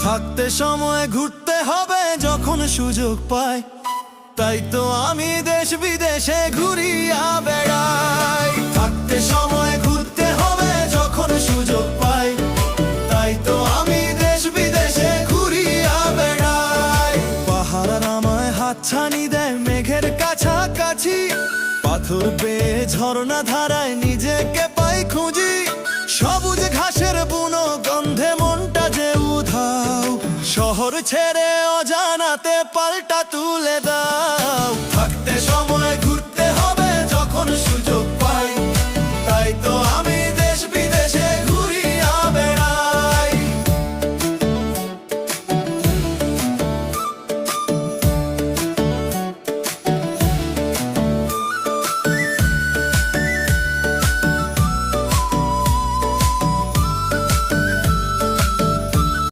থাকতে সময় ঘুরতে হবে যখন সুযোগ পাই, তাই তো আমি দেশ বিদেশে ঘুরিয়া বেড়াই। থাকতে সময় ঘুরতে হবে যখন সুযোগ পাই, তাই তো আমি দেশ বিদেশে ঘুরিয়া বেড়াই। পাহাড় আমায় হাতছানি দেয় মেঘের কাছাকাছি, পাথর বেয়ে ঝর্ণা ধারায় নিজেকে পাই খুঁজি। সবুজ ঘাসের বুনো গন্ধে মনটা যে উধাও, শহর ছেড়ে অজানাতে পাল্টা তুলে দাও। থাকতে সময়